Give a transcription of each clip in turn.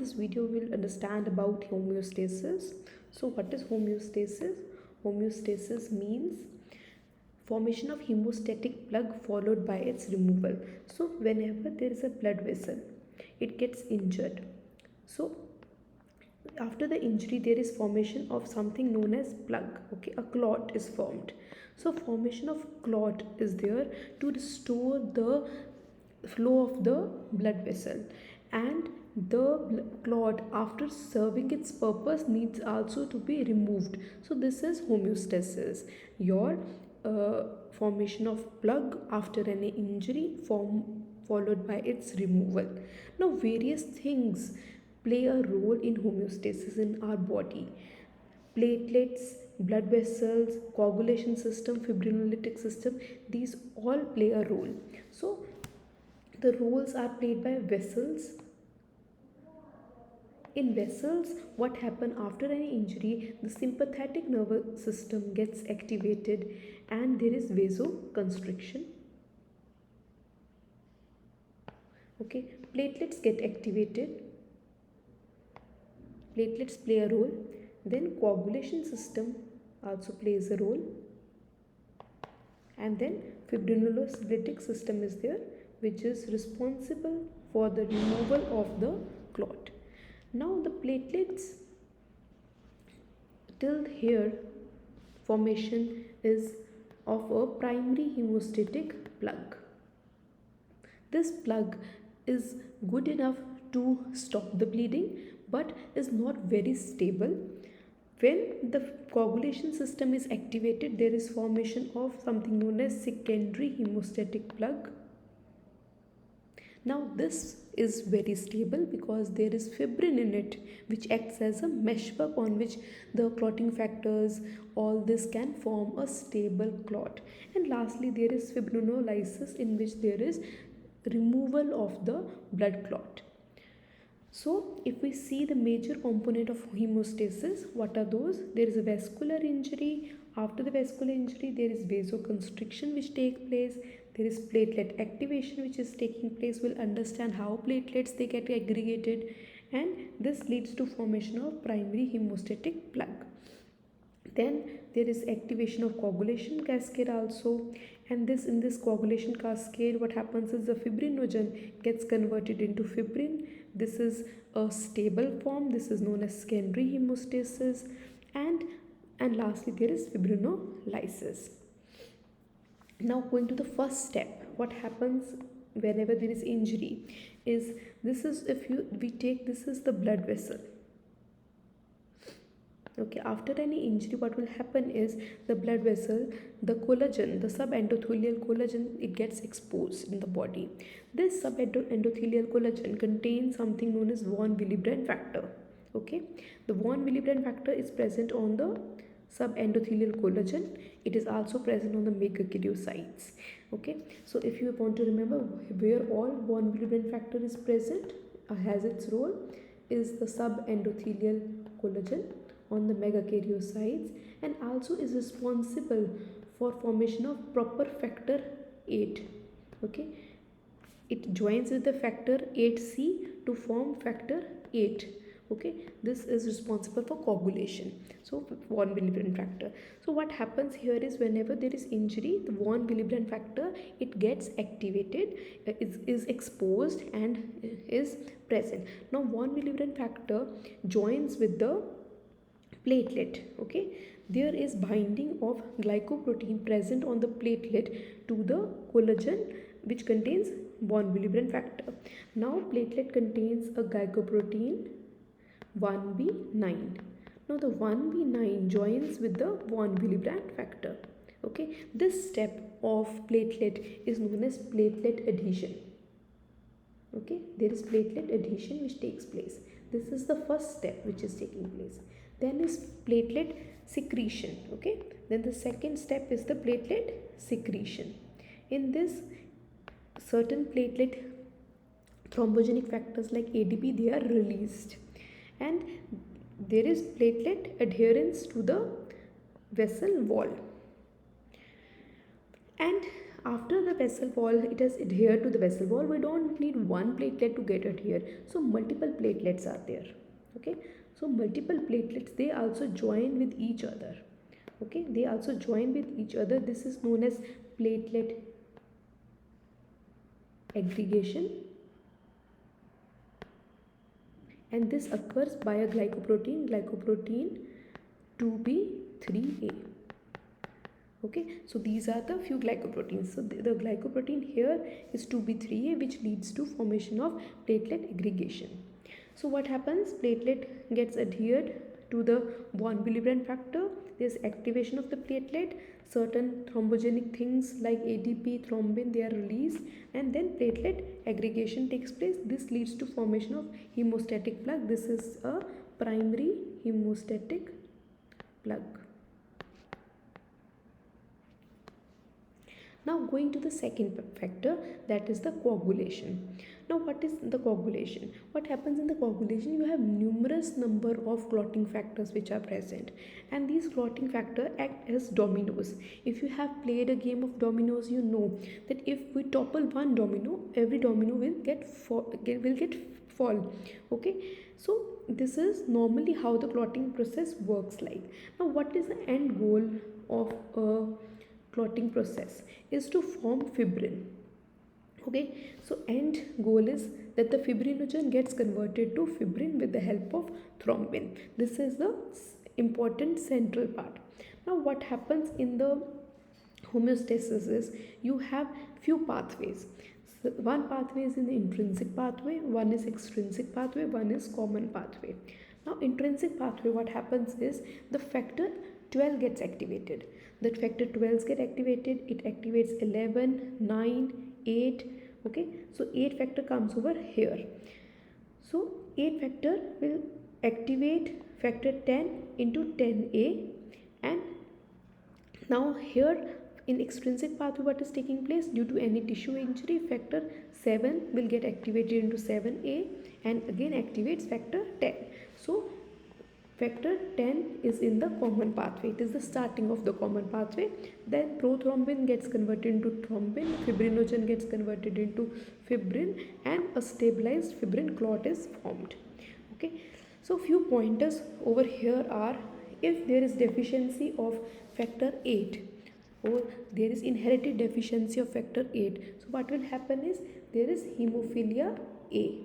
this video we'll understand about homeostasis. So what is homeostasis? Homeostasis means formation of hemostatic plug followed by its removal. So whenever there is a blood vessel, it gets injured. So after the injury there is formation of something known as plug. Okay, a clot is formed. So formation of clot is there to restore the flow of the blood vessel, and the clot after serving its purpose needs also to be removed. So this is homeostasis, your formation of plug after any injury followed by its removal. Now various things play a role in homeostasis in our body: platelets, blood vessels, coagulation system, fibrinolytic system, these all play a role. So the roles are played by vessels. In vessels, what happen after any injury, the sympathetic nervous system gets activated and there is vasoconstriction. Okay, platelets get activated, platelets play a role. Then coagulation system also plays a role, and then fibrinolytic system is there, which is responsible for the removal of the clot. Now the platelets, till here formation is of a primary hemostatic plug. This plug is good enough to stop the bleeding but is not very stable. When the coagulation system is activated, there is formation of something known as secondary hemostatic plug. Now this is very stable because there is fibrin in it, which acts as a meshwork on which the clotting factors, all this can form a stable clot. And lastly, there is fibrinolysis, in which there is removal of the blood clot. So if we see the major component of hemostasis, what are those? There is a vascular injury. After the vascular injury, there is vasoconstriction which takes place. There is platelet activation which is taking place. We'll understand how platelets they get aggregated, and this leads to formation of primary hemostatic plug. Then there is activation of coagulation cascade also, and in this coagulation cascade what happens is the fibrinogen gets converted into fibrin. This is a stable form. This is known as secondary hemostasis. And lastly there is fibrinolysis. Now going to the first step, what happens whenever there is injury is, this is this is the blood vessel. Okay, after any injury what will happen is the blood vessel, the collagen, the subendothelial collagen, it gets exposed in the body. This subendothelial collagen contains something known as von Willebrand factor. Okay, the von Willebrand factor is present on the subendothelial collagen. It is also present on the megakaryocytes. Okay, so if you want to remember where all von Willebrand factor is present, has its role, is the subendothelial collagen on the megakaryocytes, and also is responsible for formation of proper factor 8. Okay, it joins with the factor 8c to form factor 8. Okay, this is responsible for coagulation. So von Willebrand factor. So what happens here is, whenever there is injury, the von Willebrand factor, it gets activated, is exposed and is present. Now von Willebrand factor joins with the platelet. Okay, there is binding of glycoprotein present on the platelet to the collagen which contains von Willebrand factor. Now platelet contains a glycoprotein 1b9. Now the 1b9 joins with the von Willebrand factor. Okay, this step of platelet is known as platelet adhesion. Okay, there is platelet adhesion which takes place. This is the first step which is taking place. Then is platelet secretion. Okay, then the second step is the platelet secretion. In this, certain platelet thrombogenic factors like ADP, they are released, and there is platelet adherence to the vessel wall. And After the vessel wall, it has adhered to the vessel wall, we don't need one platelet to get adhered, so multiple platelets are there. Okay, so multiple platelets, they also join with each other. Okay, they also join with each other. This is known as platelet aggregation, and this occurs by a glycoprotein 2b3a. Okay, so these are the few glycoproteins. So the glycoprotein here is 2b3a, which leads to formation of platelet aggregation. So what happens? Platelet gets adhered to the von Willebrand factor. There's activation of the platelet. Certain thrombogenic things like ADP, thrombin, they are released, and then platelet aggregation takes place. This leads to formation of hemostatic plug. This is a primary hemostatic plug. Now going to the second factor, that is the coagulation. Now what is the coagulation? What happens in the coagulation? You have numerous number of clotting factors which are present, and these clotting factors act as dominoes. If you have played a game of dominoes, you know that if we topple one domino, every domino will get fall. Okay, so this is normally how the clotting process works like. Now what is the end goal of a clotting process? Is to form fibrin. Okay, so end goal is that the fibrinogen gets converted to fibrin with the help of thrombin. This is the important central part. Now what happens in the homeostasis is you have few pathways. So one pathway is in the intrinsic pathway, one is extrinsic pathway, one is common pathway. Now intrinsic pathway, what happens is the factor 12 gets activated. That factor 12 get activated, it activates 11, 9, 8. Okay, so 8 factor comes over here. So 8 factor will activate factor 10 into 10a, and now here in extrinsic pathway what is taking place? Due to any tissue injury, factor 7 will get activated into 7a and again activates factor 10. So factor 10 is in the common pathway. It is the starting of the common pathway. Then prothrombin gets converted into thrombin, fibrinogen gets converted into fibrin, and a stabilized fibrin clot is formed. Okay, so few pointers over here are, if there is deficiency of factor 8 or there is inherited deficiency of factor 8, so what will happen is there is hemophilia A.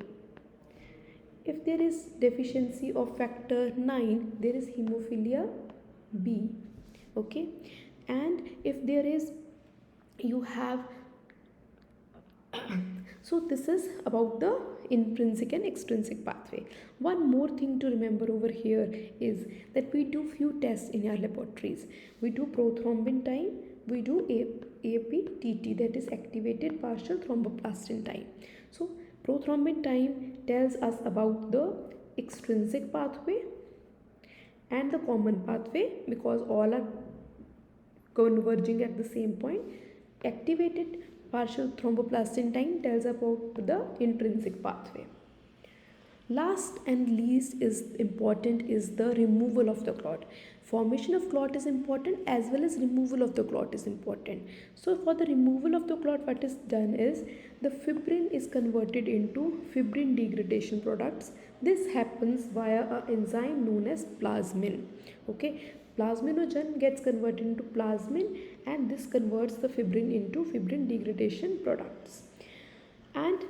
If there is deficiency of factor 9, there is hemophilia B. Okay, and if there is, you have so this is about the intrinsic and extrinsic pathway. One more thing to remember over here is that we do few tests in our laboratories. We do prothrombin time, we do APTT, that is activated partial thromboplastin time. So prothrombin time tells us about the extrinsic pathway and the common pathway because all are converging at the same point. Activated partial thromboplastin time tells about the intrinsic pathway. Last and least is important is the removal of the clot. Formation of clot is important as well as removal of the clot is important. So for the removal of the clot, what is done is the fibrin is converted into fibrin degradation products. This happens via an enzyme known as plasmin. Okay, plasminogen gets converted into plasmin and this converts the fibrin into fibrin degradation products. And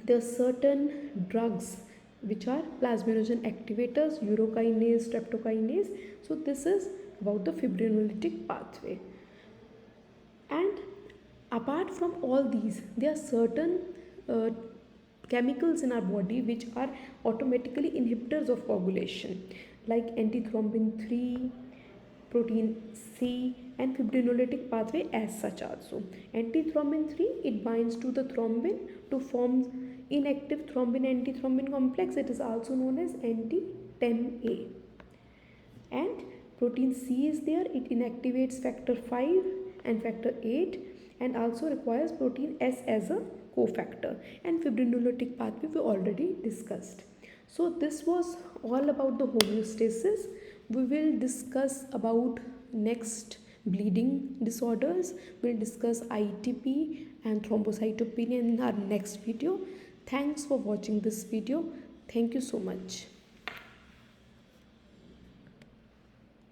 there are certain drugs which are plasminogen activators, urokinase, streptokinase. So this is about the fibrinolytic pathway. And apart from all these, there are certain chemicals in our body which are automatically inhibitors of coagulation, like antithrombin 3, protein C, and fibrinolytic pathway as such also. Antithrombin 3, it binds to the thrombin to form inactive thrombin antithrombin complex. It is also known as anti-10A. And protein C is there, it inactivates factor 5 and factor 8 and also requires protein S as a cofactor. And fibrinolytic pathway we already discussed. So this was all about the homeostasis. We will discuss about next bleeding disorders. We'll discuss ITP and thrombocytopenia in our next video. Thanks for watching this video. Thank you so much.